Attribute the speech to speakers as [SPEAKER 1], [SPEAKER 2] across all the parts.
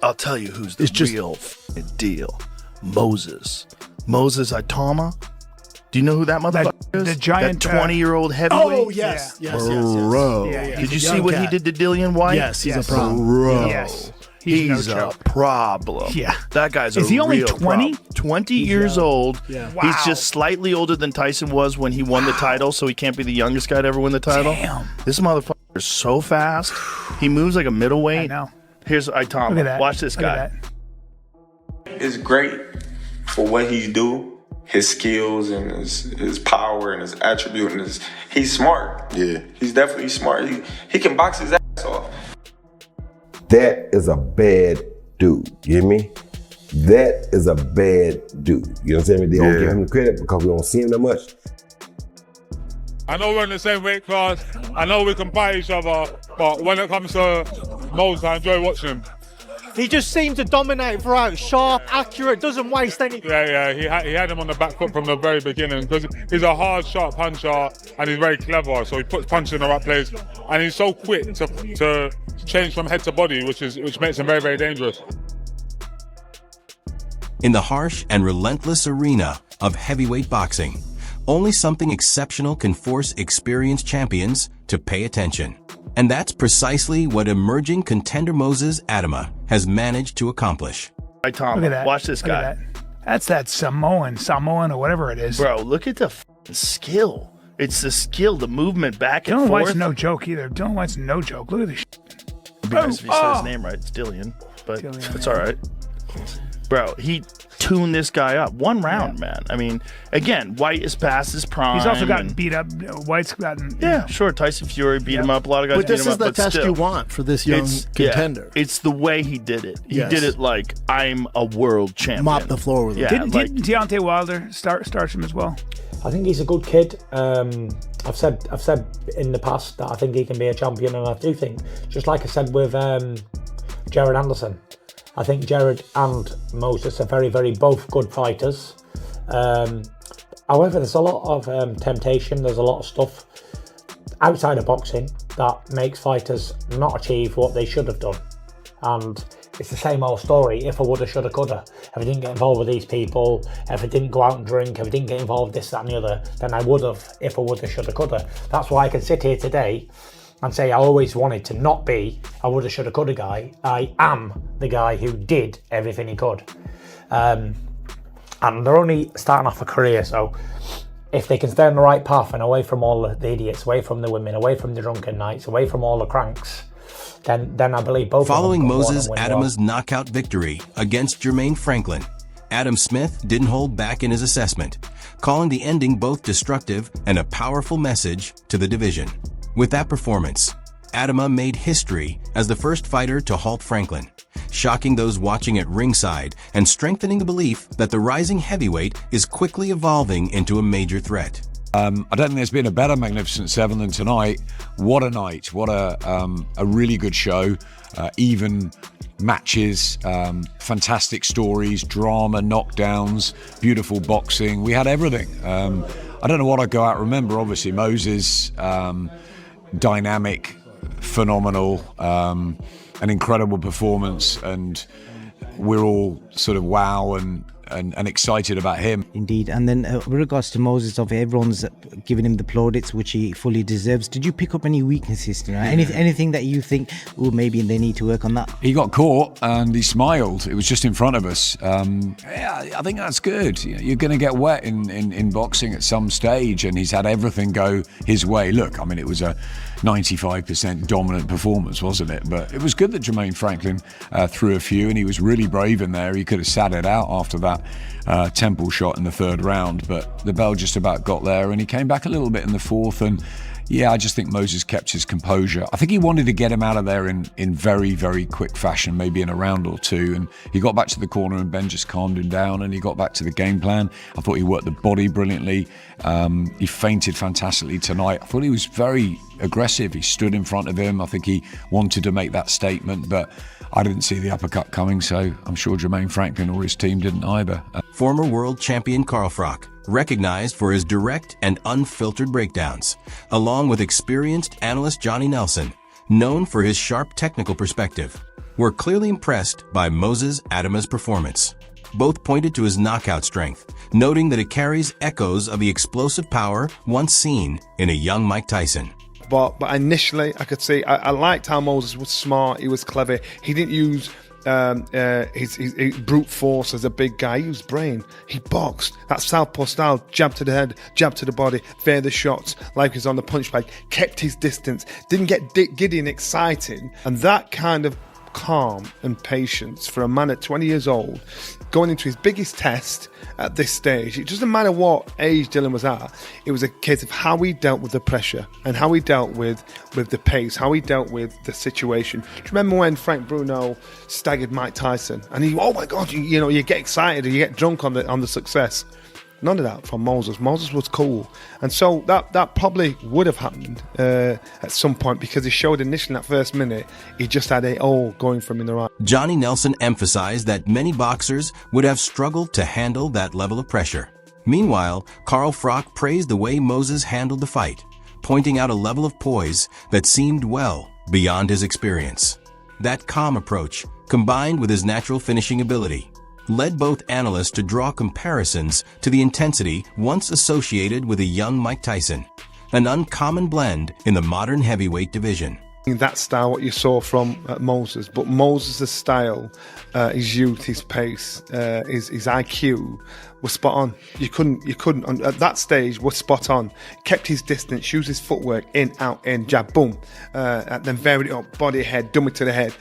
[SPEAKER 1] I'll tell you who's the real deal. Moses Itauma. Do you know who that motherfucker is?
[SPEAKER 2] The giant,
[SPEAKER 1] that 20-year-old heavyweight.
[SPEAKER 3] Oh yes.
[SPEAKER 1] Bro.
[SPEAKER 2] Yeah.
[SPEAKER 1] Did you see what he did to Dillian White?
[SPEAKER 3] Yes, he's a problem.
[SPEAKER 1] Bro.
[SPEAKER 2] Yes.
[SPEAKER 1] He's
[SPEAKER 2] no
[SPEAKER 1] a
[SPEAKER 2] joke.
[SPEAKER 1] problem.
[SPEAKER 2] Yeah.
[SPEAKER 1] That guy's
[SPEAKER 2] Is he only 20?
[SPEAKER 1] 20 years old.
[SPEAKER 3] Yeah.
[SPEAKER 2] Wow.
[SPEAKER 1] He's just slightly older than Tyson was when he won the title, so he can't be the youngest guy to ever win the title.
[SPEAKER 2] Damn.
[SPEAKER 1] This motherfucker is so fast. He moves like a middleweight.
[SPEAKER 2] I know.
[SPEAKER 1] Here's Itauma.
[SPEAKER 2] Look at that.
[SPEAKER 1] Watch this
[SPEAKER 2] Look
[SPEAKER 1] guy.
[SPEAKER 2] at that.
[SPEAKER 4] It's great for what he do, his skills and his power and his attribute and he's smart.
[SPEAKER 5] Yeah.
[SPEAKER 4] He's definitely smart. He can box his ass off.
[SPEAKER 5] That is a bad dude. You hear me? That is a bad dude. You understand me? They don't give him the credit because we don't see him that much.
[SPEAKER 6] I know we're in the same weight class. I know we can fight each other, but when it comes to Moses, I enjoy watching him.
[SPEAKER 7] He just seems to dominate throughout. Sharp, accurate, doesn't waste any.
[SPEAKER 6] Yeah. He had him on the back foot from the very beginning because he's a hard, sharp puncher and he's very clever. So he puts punches in the right place, and he's so quick to change from head to body, which makes him very, very dangerous.
[SPEAKER 8] In the harsh and relentless arena of heavyweight boxing, only something exceptional can force experienced champions to pay attention. And that's precisely what emerging contender Moses Itauma has managed to accomplish.
[SPEAKER 1] Itauma.
[SPEAKER 2] Look at that.
[SPEAKER 1] Watch this
[SPEAKER 2] Look
[SPEAKER 1] guy.
[SPEAKER 2] at that. That's that Samoan or whatever it is.
[SPEAKER 1] Bro, look at the skill. It's the skill, the movement back and
[SPEAKER 2] Dylan
[SPEAKER 1] forth.
[SPEAKER 2] White's no joke either. Dylan White's no joke. Look at this shit.
[SPEAKER 1] It'd be nice if you said his name right. It's Dillian, but
[SPEAKER 2] Dillian,
[SPEAKER 1] it's all right. Bro, he tuned this guy up. One round, man. I mean, again, White is past his prime.
[SPEAKER 2] He's also gotten beat up. White's gotten...
[SPEAKER 1] Yeah, sure. Tyson Fury beat him up. A lot of guys
[SPEAKER 3] But
[SPEAKER 1] beat
[SPEAKER 3] this
[SPEAKER 1] him
[SPEAKER 3] is
[SPEAKER 1] up.
[SPEAKER 3] the
[SPEAKER 1] But
[SPEAKER 3] test
[SPEAKER 1] still,
[SPEAKER 3] you want for this young contender.
[SPEAKER 1] It's the way he did it. He
[SPEAKER 3] Yes.
[SPEAKER 1] did it like, I'm a world champion.
[SPEAKER 3] Mop the floor with him.
[SPEAKER 1] Yeah,
[SPEAKER 2] Didn't Deontay Wilder start him as well?
[SPEAKER 7] I think he's a good kid. I've said in the past that I think he can be a champion, and I do think, just like I said with Jared Anderson, I think Jared and Moses are very, very both good fighters. However, there's a lot of temptation. There's a lot of stuff outside of boxing that makes fighters not achieve what they should have done. And it's the same old story. If I woulda, shoulda, coulda. If I didn't get involved with these people, if I didn't go out and drink, if I didn't get involved with this, that and the other, then I would have if I woulda, shoulda, coulda. That's why I can sit here today and say I always wanted to not be a woulda, shoulda, coulda guy. I am the guy who did everything he could. And they're only starting off a career, so if they can stay on the right path and away from all the idiots, away from the women, away from the drunken nights, away from all the cranks, then I believe both
[SPEAKER 8] Following
[SPEAKER 7] of them
[SPEAKER 8] Moses
[SPEAKER 7] win
[SPEAKER 8] Itauma's knockout victory against Jermaine Franklin, Adam Smith didn't hold back in his assessment, calling the ending both destructive and a powerful message to the division. With that performance, Itauma made history as the first fighter to halt Franklin, shocking those watching at ringside and strengthening the belief that the rising heavyweight is quickly evolving into a major threat.
[SPEAKER 9] I don't think there's been a better Magnificent Seven than tonight. What a night. What a really good show. Even matches, fantastic stories, drama, knockdowns, beautiful boxing. We had everything. I don't know what I'd go out and remember. Obviously, Moses, dynamic, phenomenal, an incredible performance, and we're all sort of wow and excited about him.
[SPEAKER 10] Indeed. And then with regards to Moses, everyone's giving him the plaudits, which he fully deserves. Did you pick up any weaknesses tonight? Anything that you think, oh, maybe they need to work on that?
[SPEAKER 9] He got caught and he smiled. It was just in front of us. Yeah, I think that's good. You're going to get wet in boxing at some stage, and he's had everything go his way. Look, I mean, it was a 95% dominant performance, wasn't it? But it was good that Jermaine Franklin threw a few, and he was really brave in there. He could have sat it out after that temple shot in the third round, but the bell just about got there, and he came back a little bit in the fourth. And yeah, I just think Moses kept his composure. I think he wanted to get him out of there in very, very quick fashion, maybe in a round or two. And he got back to the corner and Ben just calmed him down and he got back to the game plan. I thought he worked the body brilliantly. He feinted fantastically tonight. I thought he was very aggressive. He stood in front of him. I think he wanted to make that statement, but I didn't see the uppercut coming, so I'm sure Jermaine Franklin or his team didn't either.
[SPEAKER 8] Former world champion Carl Froch, recognized for his direct and unfiltered breakdowns, along with experienced analyst Johnny Nelson, known for his sharp technical perspective. were clearly impressed by Moses Itauma's performance. Both pointed to his knockout strength, noting that it carries echoes of the explosive power once seen in a young Mike Tyson.
[SPEAKER 11] But initially, I could see, I liked how Moses was smart, he was clever. He didn't use his brute force as a big guy. He used brain. He boxed. That southpaw style, jab to the head, jab to the body, fair the shots, like he's on the punch bag, kept his distance, didn't get giddy and exciting. And that kind of calm and patience for a man at 20 years old going into his biggest test at this stage. It doesn't matter what age Dylan was at. It was a case of how he dealt with the pressure and how he dealt with the pace, how he dealt with the situation. Do you remember when Frank Bruno staggered Mike Tyson and he, oh my God, you get excited and you get drunk on the success? None of that from Moses. Moses was cool. And so that probably would have happened at some point, because he showed initially in that first minute, he just had it all going for him in the right.
[SPEAKER 8] Johnny Nelson emphasized that many boxers would have struggled to handle that level of pressure. Meanwhile, Carl Froch praised the way Moses handled the fight, pointing out a level of poise that seemed well beyond his experience. That calm approach, combined with his natural finishing ability, led both analysts to draw comparisons to the intensity once associated with a young Mike Tyson, an uncommon blend in the modern heavyweight division.
[SPEAKER 11] That style, what you saw from Moses, but Moses' style, his youth, his pace, his IQ was spot on. You couldn't at that stage was spot on. Kept his distance, used his footwork, in, out, in, jab, boom, and then varied it up, body, head, dummy to the head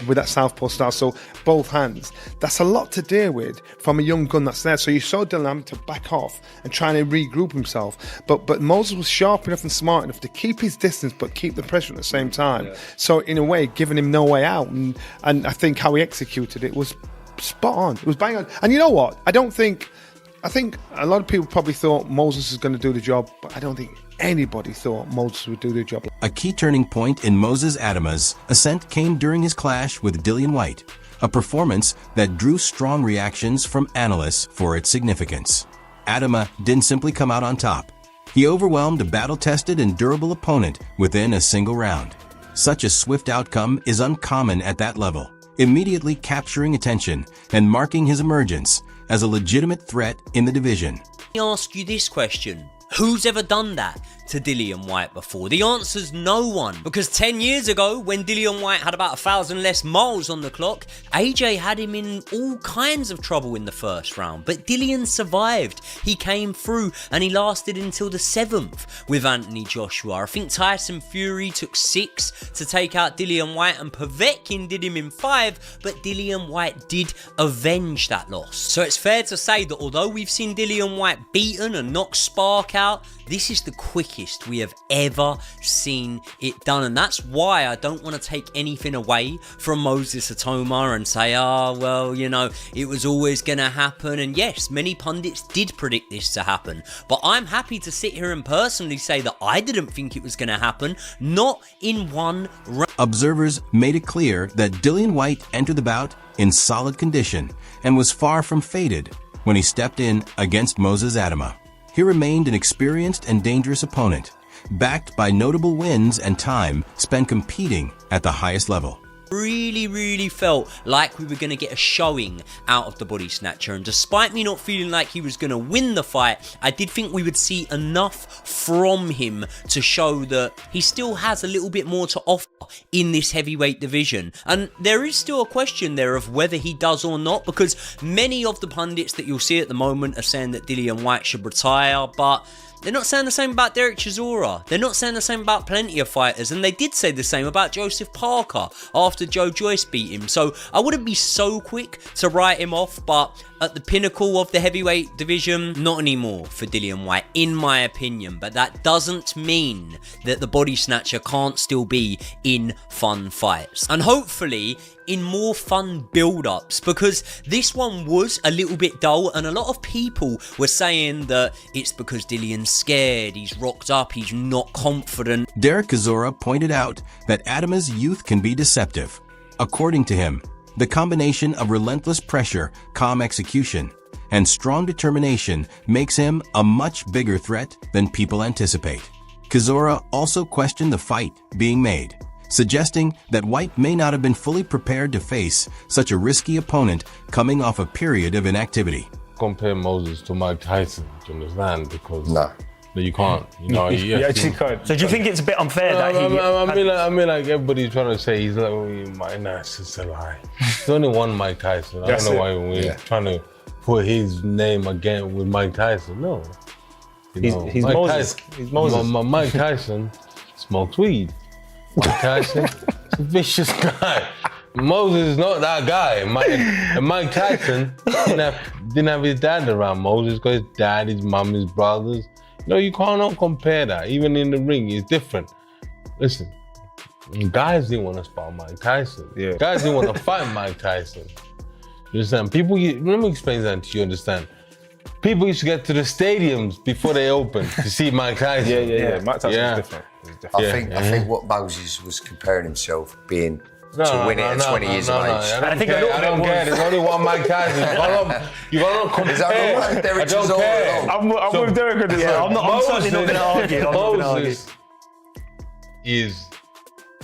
[SPEAKER 11] with that southpaw style. So both hands. That's a lot to deal with from a young gun that's there. So you saw Dylan having to back off and trying to regroup himself. But Moses was sharp enough and smart enough to keep his distance but keep the pressure at the same time. Yeah. So in a way, giving him no way out. And I think how he executed it was spot on. It was bang on. And you know what? I think a lot of people probably thought Moses was going to do the job, but I don't think anybody thought Moses would do the job.
[SPEAKER 8] A key turning point in Moses Itauma's ascent came during his clash with Dillian Whyte, a performance that drew strong reactions from analysts for its significance. Itauma didn't simply come out on top. He overwhelmed a battle-tested and durable opponent within a single round. Such a swift outcome is uncommon at that level, immediately capturing attention and marking his emergence as a legitimate threat in the division.
[SPEAKER 12] Let me ask you this question. Who's ever done that to Dillian Whyte before? The answer's no one, because 10 years ago, when Dillian Whyte had about 1,000 less miles on the clock, AJ had him in all kinds of trouble in the first round, but Dillian survived. He came through and he lasted until the 7th with Anthony Joshua. I think Tyson Fury took 6 to take out Dillian Whyte, and Povetkin did him in 5, but Dillian Whyte did avenge that loss. So it's fair to say that although we've seen Dillian Whyte beaten and knock spark out, this is the quickest we have ever seen it done. And that's why I don't want to take anything away from Moses Itauma and say, it was always going to happen. And yes, many pundits did predict this to happen. But I'm happy to sit here and personally say that I didn't think it was going to happen, not in one round.
[SPEAKER 8] Observers made it clear that Dillian Whyte entered the bout in solid condition and was far from faded when he stepped in against Moses Itauma. He remained an experienced and dangerous opponent, backed by notable wins and time spent competing at the highest level.
[SPEAKER 12] Really felt like we were going to get a showing out of the body snatcher, and despite me not feeling like he was going to win the fight, I did think we would see enough from him to show that he still has a little bit more to offer in this heavyweight division. And there is still a question there of whether he does or not, because many of the pundits that you'll see at the moment are saying that Dillian Whyte should retire, but they're not saying the same about Derek Chisora. They're not saying the same about plenty of fighters, and they did say the same about Joseph Parker after Joe Joyce beat him. So I wouldn't be so quick to write him off, but at the pinnacle of the heavyweight division, not anymore for Dillian Whyte, in my opinion. But that doesn't mean that the body snatcher can't still be in fun fights, and hopefully in more fun build-ups, because this one was a little bit dull, and a lot of people were saying that it's because Dillian's scared, he's rocked up, he's not confident.
[SPEAKER 8] Derek Chisora pointed out that Itauma's youth can be deceptive. According to him, the combination of relentless pressure, calm execution, and strong determination makes him a much bigger threat than people anticipate. Chisora also questioned the fight being made, suggesting that White may not have been fully prepared to face such a risky opponent coming off a period of inactivity.
[SPEAKER 13] Compare Moses to Mike Tyson, do you understand? Because
[SPEAKER 5] No,
[SPEAKER 13] you can't. You
[SPEAKER 14] actually can't. So do you think it's a bit unfair that he...
[SPEAKER 13] I mean, like everybody's trying to say he's like, Mike Tyson's a lie. There's only one Mike Tyson. I don't know why we're trying to put his name again with Mike Tyson. No.
[SPEAKER 14] He's Moses. He's Moses.
[SPEAKER 13] Mike Tyson smokes weed. Mike Tyson is a vicious guy. Moses is not that guy. Mike Tyson didn't have his dad around. Moses got his dad, his mum, his brothers. No, you cannot compare that. Even in the ring, it's different. Listen, guys didn't want to spar Mike Tyson.
[SPEAKER 14] Yeah.
[SPEAKER 13] Guys didn't want to fight Mike Tyson. You understand? Let me explain that to you, understand? People used to get to the stadiums before they opened to see Mike Tyson.
[SPEAKER 14] Yeah. Mike Tyson was different.
[SPEAKER 15] I think what Moses was comparing himself being to win it at 20 years of age.
[SPEAKER 13] I don't care. There's only one Mike Tyson. You gotta compare.
[SPEAKER 15] Is that right?
[SPEAKER 13] I don't care.
[SPEAKER 14] I'm with Derek on this. I'm certainly not going to argue.
[SPEAKER 13] Moses is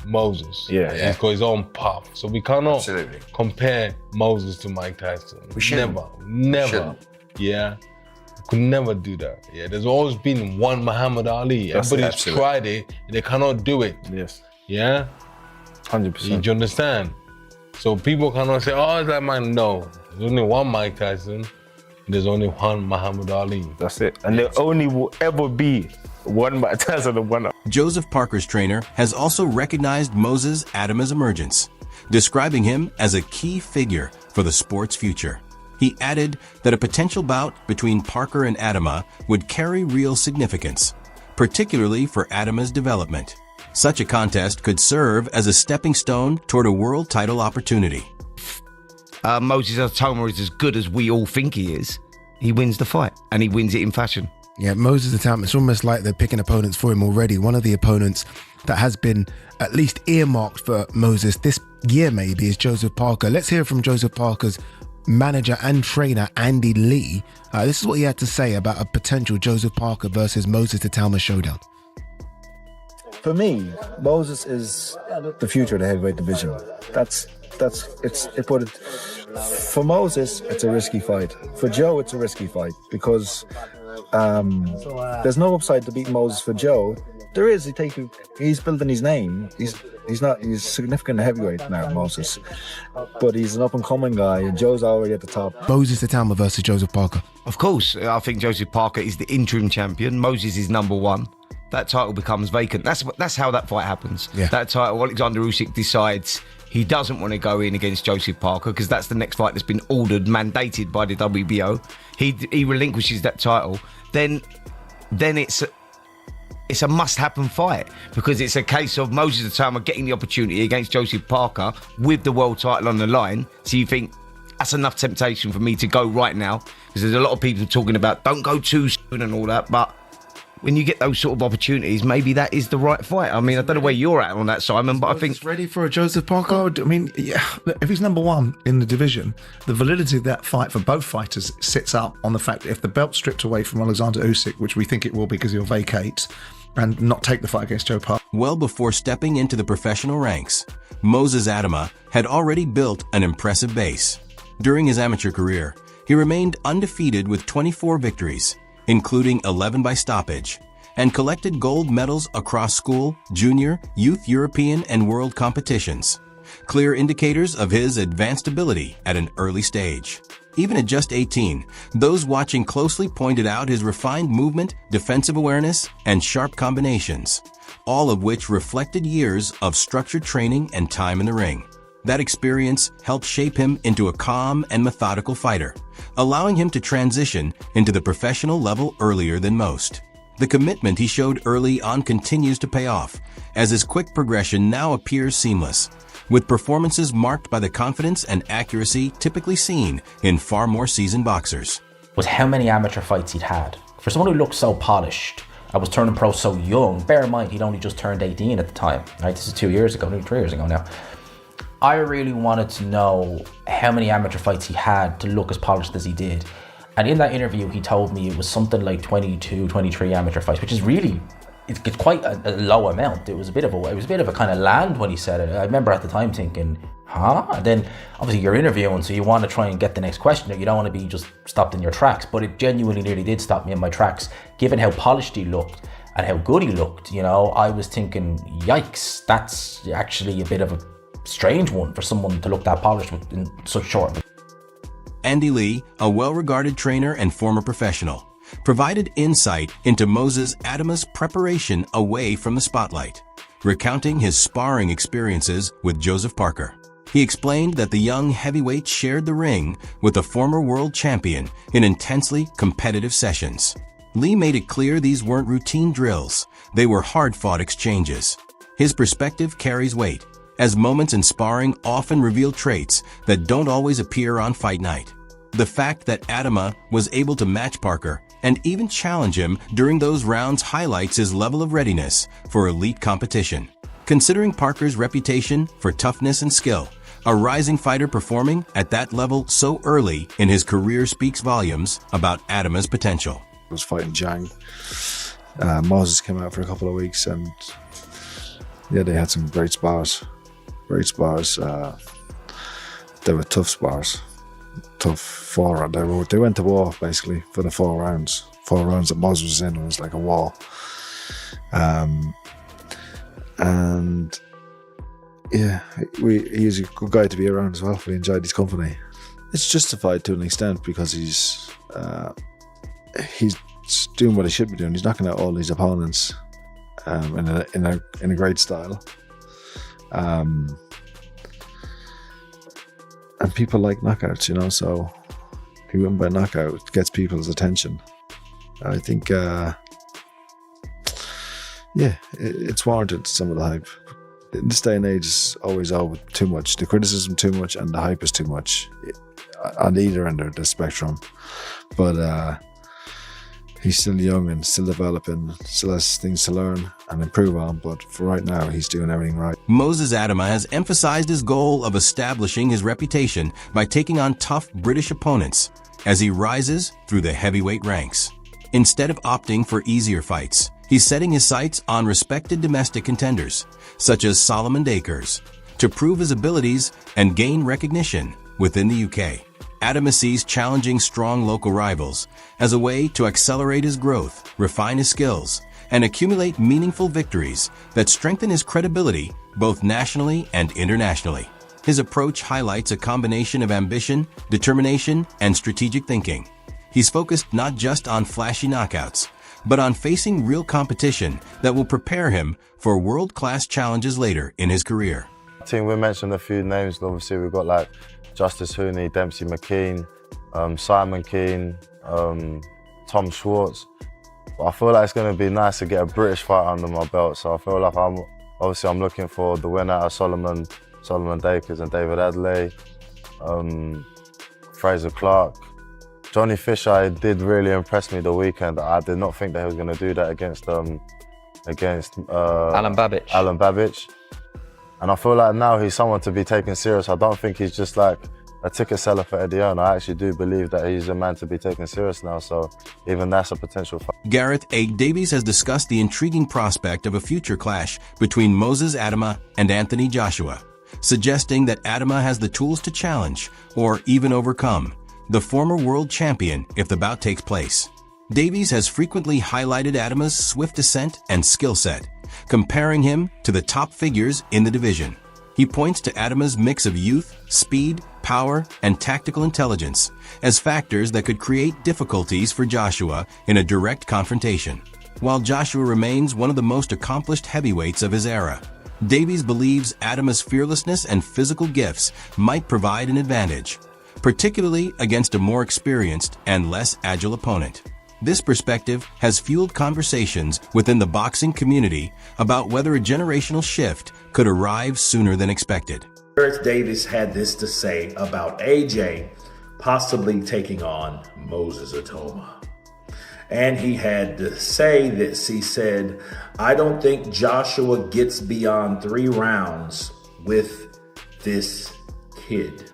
[SPEAKER 13] Moses.
[SPEAKER 14] Yeah.
[SPEAKER 13] He's got his own path. So we cannot compare Moses to Mike Tyson.
[SPEAKER 15] We shouldn't.
[SPEAKER 13] Never. Yeah. We could never do that. Yeah. There's always been one Muhammad Ali. Everybody's tried it. And they cannot do it.
[SPEAKER 14] Yes.
[SPEAKER 13] Yeah.
[SPEAKER 14] 100%.
[SPEAKER 13] Do you understand? So people cannot say, oh, that man. No. There's only one Mike Tyson. There's only one Muhammad Ali.
[SPEAKER 14] That's it. And there only will ever be one Mike Tyson and one.
[SPEAKER 8] Joseph Parker's trainer has also recognized Moses Itauma's emergence, describing him as a key figure for the sport's future. He added that a potential bout between Parker and Itauma would carry real significance, particularly for Itauma's development. Such a contest could serve as a stepping stone toward a world title opportunity.
[SPEAKER 15] Moses Itauma is as good as we all think he is. He wins the fight, and he wins it in fashion.
[SPEAKER 16] Yeah, Moses Itauma, it's almost like they're picking opponents for him already. One of the opponents that has been at least earmarked for Moses this year maybe is Joseph Parker. Let's hear from Joseph Parker's manager and trainer, Andy Lee. This is what he had to say about a potential Joseph Parker versus Moses Itauma showdown.
[SPEAKER 17] For me, Moses is the future of the heavyweight division. For Moses, it's a risky fight. For Joe, it's a risky fight because there's no upside to beat Moses for Joe. There is. He's building his name. He's significant heavyweight now, Moses, but he's an up and coming guy, and Joe's already at the top.
[SPEAKER 16] Moses Itauma versus Joseph Parker.
[SPEAKER 15] Of course, I think Joseph Parker is the interim champion. Moses is number one. That title becomes vacant. That's how that fight happens.
[SPEAKER 16] Yeah.
[SPEAKER 15] That title, Alexander Usyk decides he doesn't want to go in against Joseph Parker because that's the next fight that's been ordered, mandated by the WBO. He relinquishes that title. Then it's a must-happen fight because it's a case of Moses Itauma getting the opportunity against Joseph Parker with the world title on the line. So you think that's enough temptation for me to go right now, because there's a lot of people talking about don't go too soon and all that, but when you get those sort of opportunities, maybe that is the right fight. I mean, I don't know where you're at on that, Simon, but I think...
[SPEAKER 18] He's ready for a Joseph Parker? I mean, yeah, if he's number one in the division, the validity of that fight for both fighters sits up on the fact that if the belt's stripped away from Alexander Usyk, which we think it will because he'll vacate and not take the fight against Joe Parker.
[SPEAKER 8] Well before stepping into the professional ranks, Moses Itauma had already built an impressive base. During his amateur career, he remained undefeated with 24 victories, including 11 by stoppage, and collected gold medals across school, junior, youth European, and world competitions. Clear indicators of his advanced ability at an early stage. Even at just 18, those watching closely pointed out his refined movement, defensive awareness, and sharp combinations, all of which reflected years of structured training and time in the ring. That experience helped shape him into a calm and methodical fighter, allowing him to transition into the professional level earlier than most. The commitment he showed early on continues to pay off, as his quick progression now appears seamless, with performances marked by the confidence and accuracy typically seen in far more seasoned boxers.
[SPEAKER 19] Was how many amateur fights he'd had. For someone who looked so polished, I was turning pro so young. Bear in mind, he'd only just turned 18 at the time. Right, this is 2 years ago, maybe 3 years ago now. I really wanted to know how many amateur fights he had to look as polished as he did. And in that interview, he told me it was something like 22, 23 amateur fights, which is really it's quite a low amount. It was a bit of a kind of land when he said it. I remember at the time thinking, huh? And then obviously you're interviewing, so you want to try and get the next question. You don't want to be just stopped in your tracks. But it genuinely nearly did stop me in my tracks, given how polished he looked and how good he looked. You know, I was thinking, yikes, that's actually a bit of a strange one for someone to look that polished in such short.
[SPEAKER 8] Andy Lee, a well-regarded trainer and former professional, provided insight into Moses Itauma's preparation away from the spotlight, recounting his sparring experiences with Joseph Parker. He explained that the young heavyweight shared the ring with a former world champion in intensely competitive sessions. Lee made it clear these weren't routine drills, they were hard-fought exchanges. His perspective carries weight, as moments in sparring often reveal traits that don't always appear on fight night. The fact that Itauma was able to match Parker and even challenge him during those rounds highlights his level of readiness for elite competition. Considering Parker's reputation for toughness and skill, a rising fighter performing at that level so early in his career speaks volumes about Itauma's potential.
[SPEAKER 17] I was fighting Zhang. Moses came out for a couple of weeks, and yeah, they had some great spars. Great spars. They were tough spars. Tough 4 rounds. They went to war basically for the 4 rounds. 4 rounds that Moses was in, it was like a war. And yeah, he's a good guy to be around as well. We enjoyed his company. It's justified to an extent because he's doing what he should be doing. He's knocking out all these opponents in a great style. And people like knockouts, you know, so he went by knockout. It gets people's attention. I think, it's warranted, some of the hype. In this day and age, it's always over too much. The criticism too much and the hype is too much on either end of the spectrum. But he's still young and still developing, still has things to learn and improve on, but for right now, he's doing everything right.
[SPEAKER 8] Moses Itauma has emphasized his goal of establishing his reputation by taking on tough British opponents as he rises through the heavyweight ranks. Instead of opting for easier fights, he's setting his sights on respected domestic contenders, such as Solomon Dakers, to prove his abilities and gain recognition within the UK. Itauma sees challenging strong local rivals as a way to accelerate his growth, refine his skills, and accumulate meaningful victories that strengthen his credibility both nationally and internationally. His approach highlights a combination of ambition, determination, and strategic thinking. He's focused not just on flashy knockouts, but on facing real competition that will prepare him for world-class challenges later in his career.
[SPEAKER 20] I think we mentioned a few names. Obviously, we've got like Justice Hooney, Dempsey McKean, Simon Keane, Tom Schwartz. But I feel like it's going to be nice to get a British fighter under my belt. So I feel like I'm looking for the winner of Solomon Dakers and David Adley, Fraser Clark. Johnny Fisher did really impress me the weekend. I did not think that he was going to do that against Alan Babbage. And I feel like now he's someone to be taken serious. I don't think he's just like a ticket seller for Eddie Hearn. I actually do believe that he's a man to be taken serious now. So even that's a potential fight.
[SPEAKER 8] Gareth A. Davies has discussed the intriguing prospect of a future clash between Moses Itauma and Anthony Joshua, suggesting that Itauma has the tools to challenge or even overcome the former world champion if the bout takes place. Davies has frequently highlighted Itauma's swift ascent and skill set, comparing him to the top figures in the division. He points to Itauma's mix of youth, speed, power, and tactical intelligence as factors that could create difficulties for Joshua in a direct confrontation. While Joshua remains one of the most accomplished heavyweights of his era, Davies believes Itauma's fearlessness and physical gifts might provide an advantage, particularly against a more experienced and less agile opponent. This perspective has fueled conversations within the boxing community about whether a generational shift could arrive sooner than expected.
[SPEAKER 21] Gareth Davies had this to say about AJ possibly taking on Moses Itauma. And he had to say this. He said, "I don't think Joshua gets beyond 3 rounds with this kid."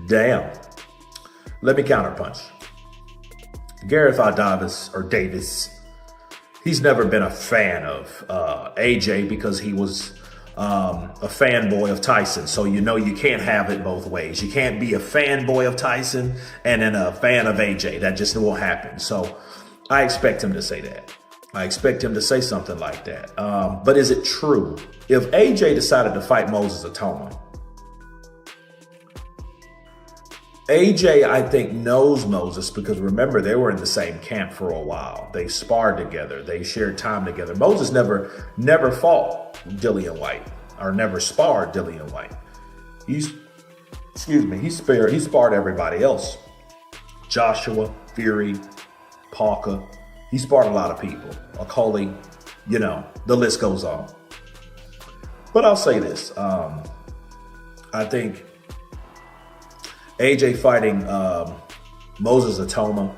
[SPEAKER 21] Damn. Let me counterpunch. Gareth R. Davis, he's never been a fan of AJ because he was a fanboy of Tyson. So you can't have it both ways. You can't be a fanboy of Tyson and then a fan of AJ. That just won't happen. So I expect him to say that. I expect him to say something like that. But is it true? If AJ decided to fight Moses Itauma, AJ, I think, knows Moses because remember, they were in the same camp for a while. They sparred together. They shared time together. Moses never fought Dillian White or never sparred Dillian White. He sparred everybody else. Joshua, Fury, Parker. He sparred a lot of people. Okolie, the list goes on. But I'll say this. I think AJ fighting Moses Itauma,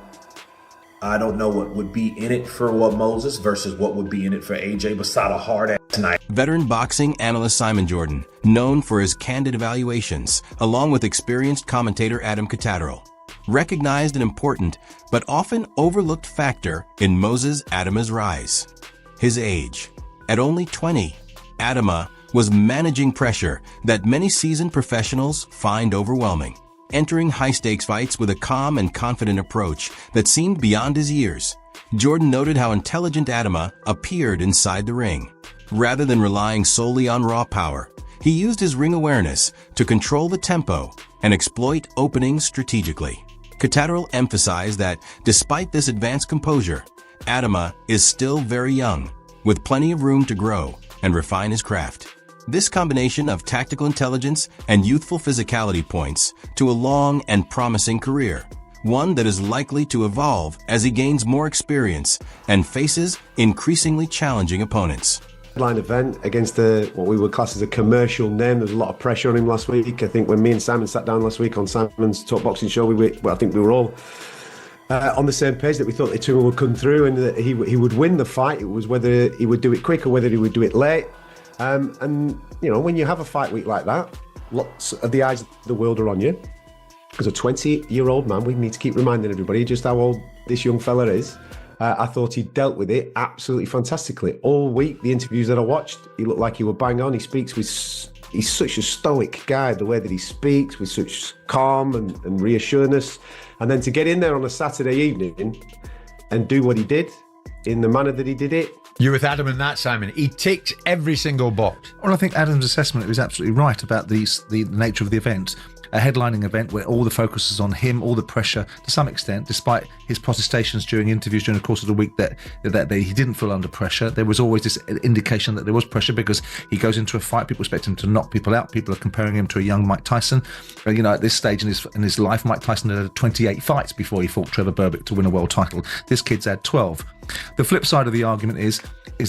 [SPEAKER 21] I don't know what would be in it for Moses versus what would be in it for AJ beside a hard-ass night.
[SPEAKER 8] Veteran boxing analyst Simon Jordan, known for his candid evaluations, along with experienced commentator Adam Catadral, recognized an important but often overlooked factor in Moses Itauma's rise: his age. At only 20, Itauma was managing pressure that many seasoned professionals find overwhelming, entering high-stakes fights with a calm and confident approach that seemed beyond his years. Jordan noted how intelligent Itauma appeared inside the ring. Rather than relying solely on raw power, he used his ring awareness to control the tempo and exploit openings strategically. Catadral emphasized that despite this advanced composure, Itauma is still very young, with plenty of room to grow and refine his craft. This combination of tactical intelligence and youthful physicality points to a long and promising career, one that is likely to evolve as he gains more experience and faces increasingly challenging opponents.
[SPEAKER 4] Headline event against what we would class as a commercial name. There was a lot of pressure on him last week. I think when me and Simon sat down last week on Simon's Talk Boxing show, I think we were all on the same page that we thought the two would come through and that he would win the fight. It was whether he would do it quick or whether he would do it late. And when you have a fight week like that, lots of the eyes of the world are on you. As a 20-year-old man, we need to keep reminding everybody just how old this young fella is. I thought he dealt with it absolutely fantastically. All week, the interviews that I watched, he looked like he was bang on. He's such a stoic guy, the way that he speaks with such calm and reassuredness. And then to get in there on a Saturday evening and do what he did in the manner that he did it.
[SPEAKER 22] You're with Adam in that, Simon. He ticked every single box.
[SPEAKER 18] Well, I think Adam's assessment was absolutely right about the nature of the event. A headlining event where all the focus is on him, all the pressure, to some extent, despite his protestations during interviews during the course of the week that he didn't feel under pressure. There was always this indication that there was pressure because he goes into a fight, people expect him to knock people out. People are comparing him to a young Mike Tyson. At this stage in his life, Mike Tyson had 28 fights before he fought Trevor Berbick to win a world title. This kid's had 12. The flip side of the argument is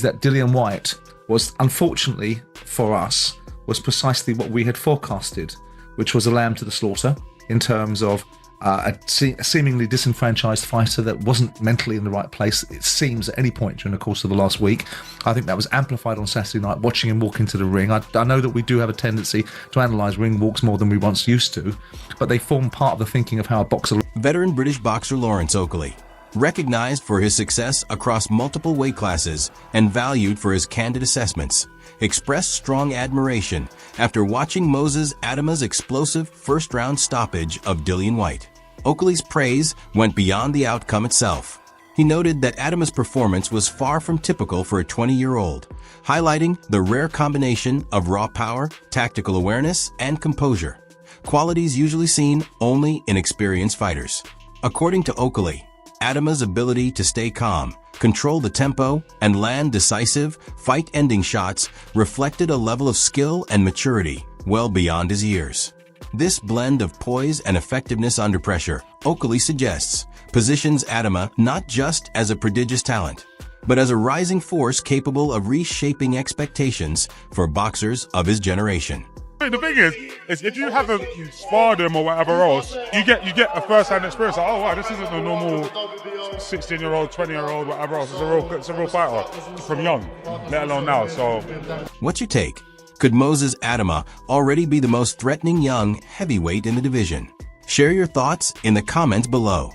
[SPEAKER 18] that Dillian White was, unfortunately for us, was precisely what we had forecasted, which was a lamb to the slaughter in terms of a seemingly disenfranchised fighter that wasn't mentally in the right place, it seems, at any point during the course of the last week. I think that was amplified on Saturday night, watching him walk into the ring. I know that we do have a tendency to analyse ring walks more than we once used to, but they form part of the thinking of how a boxer...
[SPEAKER 8] Veteran British boxer Lawrence Oakley, recognized for his success across multiple weight classes and valued for his candid assessments, expressed strong admiration after watching Moses Itauma's explosive first-round stoppage of Dillian White. Oakley's praise went beyond the outcome itself. He noted that Itauma's performance was far from typical for a 20-year-old, highlighting the rare combination of raw power, tactical awareness, and composure, qualities usually seen only in experienced fighters. According to Oakley, Itauma's ability to stay calm, control the tempo, and land decisive, fight-ending shots reflected a level of skill and maturity well beyond his years. This blend of poise and effectiveness under pressure, Oakley suggests, positions Itauma not just as a prodigious talent, but as a rising force capable of reshaping expectations for boxers of his generation.
[SPEAKER 6] The thing is if you haven't sparred him or whatever else, you get a first-hand experience. Like, oh wow, this isn't a normal 16-year-old, 20-year-old, whatever else. It's a real fighter from young, let alone now. So,
[SPEAKER 8] what's your take? Could Moses Itauma already be the most threatening young heavyweight in the division? Share your thoughts in the comments below.